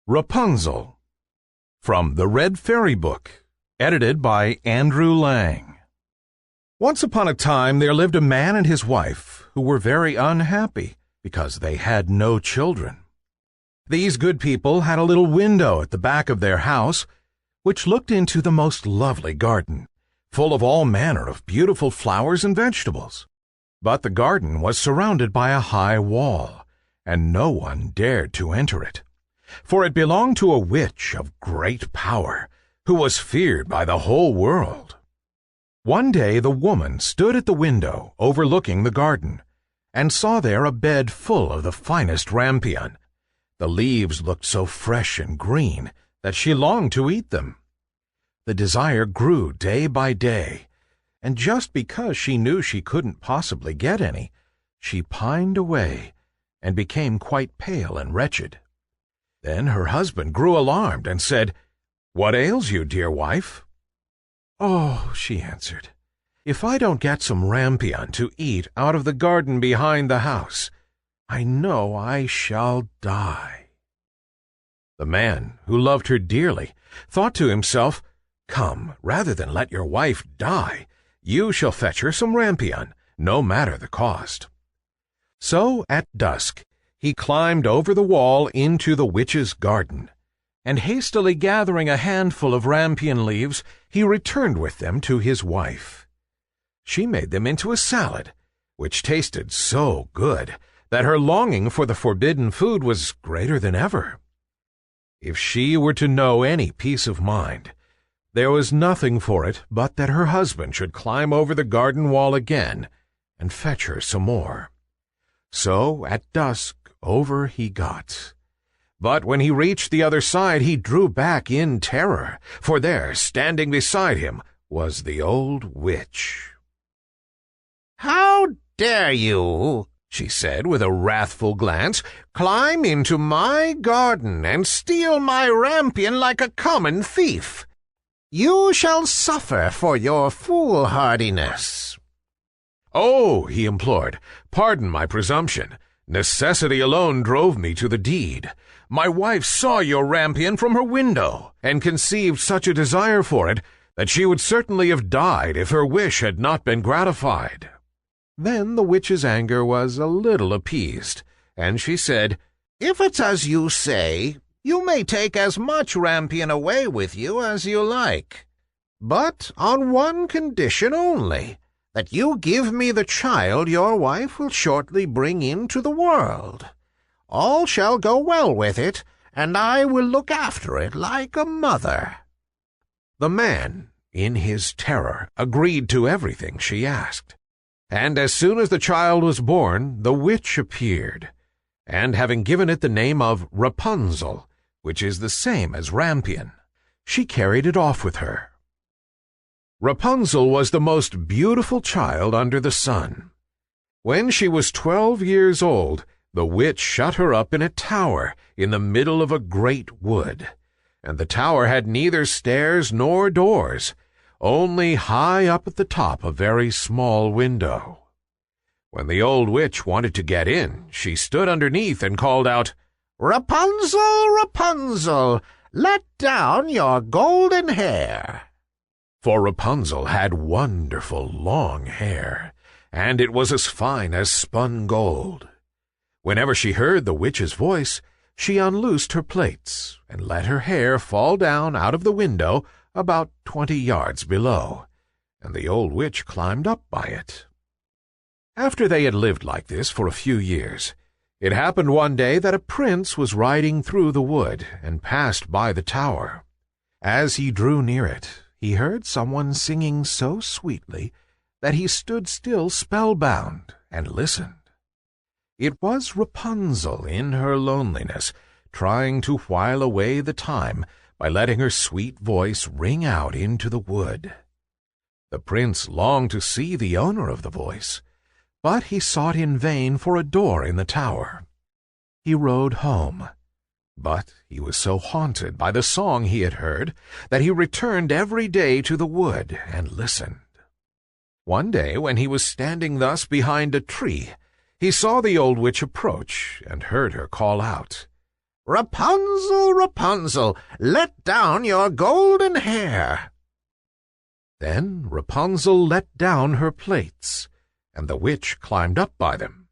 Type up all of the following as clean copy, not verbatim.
Rapunzel, from the Red Fairy Book, edited by Andrew Lang. Once upon a time there lived a man and his wife who were very unhappy because they had no children. These good people had a little window at the back of their house which looked into the most lovely garden, full of all manner of beautiful flowers and vegetables. But the garden was surrounded by a high wall, and no one dared to enter it, for it belonged to a witch of great power, who was feared by the whole world. One day the woman stood at the window overlooking the garden, and saw there a bed full of the finest rampion. The leaves looked so fresh and green that she longed to eat them. The desire grew day by day, and just because she knew she couldn't possibly get any, she pined away and became quite pale and wretched. Then her husband grew alarmed and said, "What ails you, dear wife?" "Oh," she answered, "if I don't get some rampion to eat out of the garden behind the house, I know I shall die." The man, who loved her dearly, thought to himself, "Come, rather than let your wife die, you shall fetch her some rampion, no matter the cost." So at dusk he climbed over the wall into the witch's garden, and hastily gathering a handful of rampion leaves, he returned with them to his wife. She made them into a salad, which tasted so good that her longing for the forbidden food was greater than ever. If she were to know any peace of mind, there was nothing for it but that her husband should climb over the garden wall again and fetch her some more. So at dusk over he got. But when he reached the other side, he drew back in terror, for there, standing beside him, was the old witch. "How dare you," she said with a wrathful glance, "climb into my garden and steal my rampion like a common thief? You shall suffer for your foolhardiness." "Oh," he implored, "pardon my presumption. Necessity alone drove me to the deed. My wife saw your rampion from her window, and conceived such a desire for it that she would certainly have died if her wish had not been gratified." Then the witch's anger was a little appeased, and she said, "If it's as you say, you may take as much rampion away with you as you like, but on one condition only, that you give me the child your wife will shortly bring into the world. All shall go well with it, and I will look after it like a mother." The man, in his terror, agreed to everything she asked, and as soon as the child was born, the witch appeared, and having given it the name of Rapunzel, which is the same as rampion, she carried it off with her. Rapunzel was the most beautiful child under the sun. When she was 12 years old, the witch shut her up in a tower in the middle of a great wood, and the tower had neither stairs nor doors, only high up at the top a very small window. When the old witch wanted to get in, she stood underneath and called out, "Rapunzel, Rapunzel, let down your golden hair." For Rapunzel had wonderful long hair, and it was as fine as spun gold. Whenever she heard the witch's voice, she unloosed her plaits and let her hair fall down out of the window about 20 yards below, and the old witch climbed up by it. After they had lived like this for a few years, it happened one day that a prince was riding through the wood and passed by the tower. As he drew near it, he heard someone singing so sweetly that he stood still spellbound and listened. It was Rapunzel in her loneliness, trying to while away the time by letting her sweet voice ring out into the wood. The prince longed to see the owner of the voice, but he sought in vain for a door in the tower. He rode home, but he was so haunted by the song he had heard that he returned every day to the wood and listened. One day, when he was standing thus behind a tree, he saw the old witch approach and heard her call out, "Rapunzel, Rapunzel, let down your golden hair." Then Rapunzel let down her plaits, and the witch climbed up by them.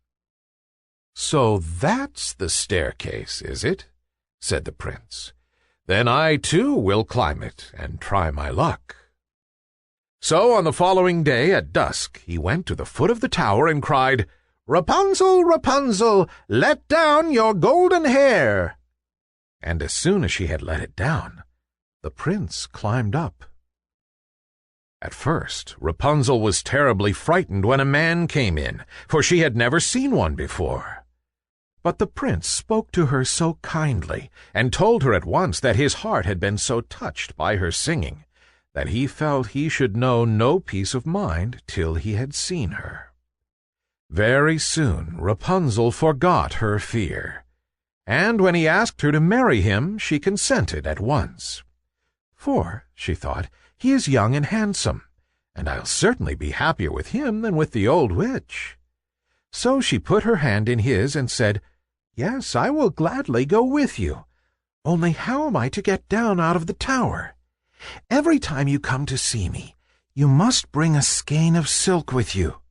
"So that's the staircase, is it?" said the prince. "Then I too will climb it and try my luck." So on the following day at dusk he went to the foot of the tower and cried, "Rapunzel, Rapunzel, let down your golden hair." And as soon as she had let it down, the prince climbed up. At first, Rapunzel was terribly frightened when a man came in, for she had never seen one before. But the prince spoke to her so kindly, and told her at once that his heart had been so touched by her singing, that he felt he should know no peace of mind till he had seen her. Very soon Rapunzel forgot her fear, and when he asked her to marry him, she consented at once. "For," she thought, "he is young and handsome, and I'll certainly be happier with him than with the old witch." So she put her hand in his and said, "Yes, I will gladly go with you. Only how am I to get down out of the tower? Every time you come to see me, you must bring a skein of silk with you,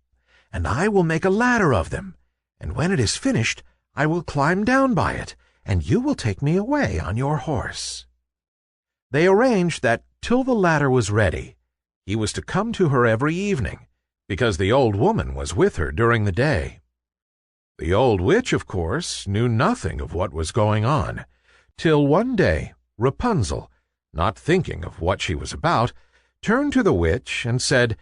and I will make a ladder of them, and when it is finished, I will climb down by it, and you will take me away on your horse." They arranged that till the ladder was ready, he was to come to her every evening, because the old woman was with her during the day. The old witch, of course, knew nothing of what was going on, till one day Rapunzel, not thinking of what she was about, turned to the witch and said,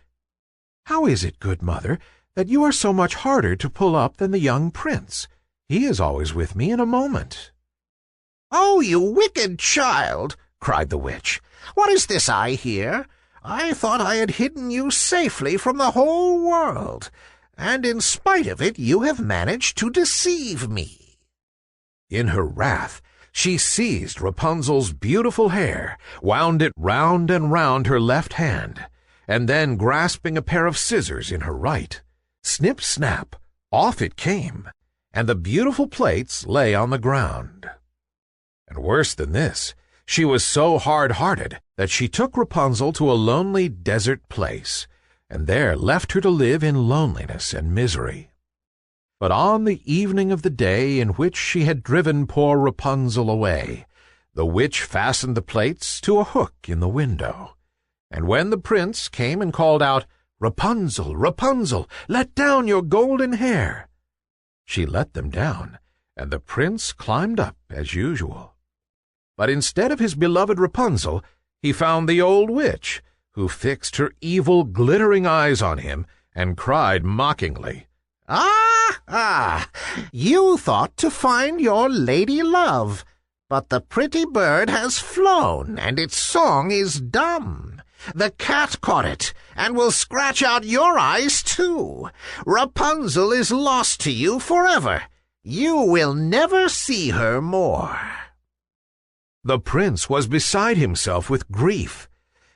"How is it, good mother, that you are so much harder to pull up than the young prince? He is always with me in a moment." "Oh, you wicked child!" cried the witch. "What is this I hear? I thought I had hidden you safely from the whole world, and in spite of it you have managed to deceive me." In her wrath, she seized Rapunzel's beautiful hair, wound it round and round her left hand, and then, grasping a pair of scissors in her right, snip, snap, off it came, and the beautiful plaits lay on the ground. And worse than this, she was so hard-hearted that she took Rapunzel to a lonely desert place, and there left her to live in loneliness and misery. But on the evening of the day in which she had driven poor Rapunzel away, the witch fastened the plaits to a hook in the window, and when the prince came and called out, "Rapunzel, Rapunzel, let down your golden hair," she let them down, and the prince climbed up as usual. But instead of his beloved Rapunzel, he found the old witch, who fixed her evil, glittering eyes on him and cried mockingly, Ah! You thought to find your lady love, but the pretty bird has flown, and its song is dumb. The cat caught it, and will scratch out your eyes too. Rapunzel is lost to you forever. You will never see her more." The prince was beside himself with grief,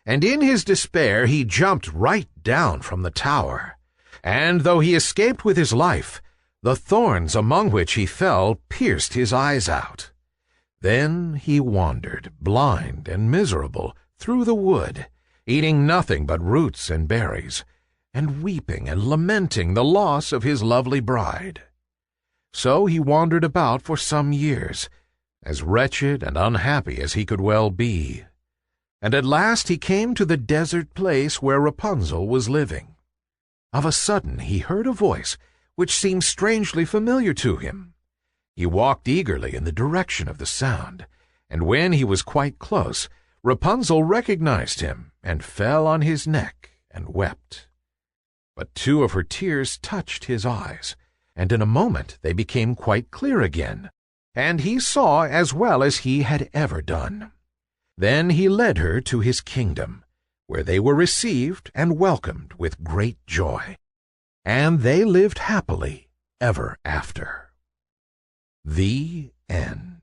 and in his despair he jumped right down from the tower. And though he escaped with his life, the thorns among which he fell pierced his eyes out. Then he wandered, blind and miserable, through the wood, eating nothing but roots and berries, and weeping and lamenting the loss of his lovely bride. So he wandered about for some years, as wretched and unhappy as he could well be. And at last he came to the desert place where Rapunzel was living. Of a sudden he heard a voice which seemed strangely familiar to him. He walked eagerly in the direction of the sound, and when he was quite close, Rapunzel recognized him and fell on his neck and wept. But two of her tears touched his eyes, and in a moment they became quite clear again, and he saw as well as he had ever done. Then he led her to his kingdom, where they were received and welcomed with great joy, and they lived happily ever after. The end.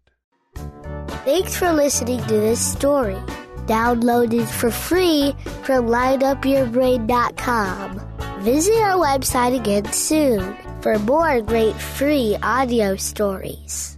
Thanks for listening to this story. Download it for free from lineupyourbrain.com. Visit our website again soon for more great free audio stories.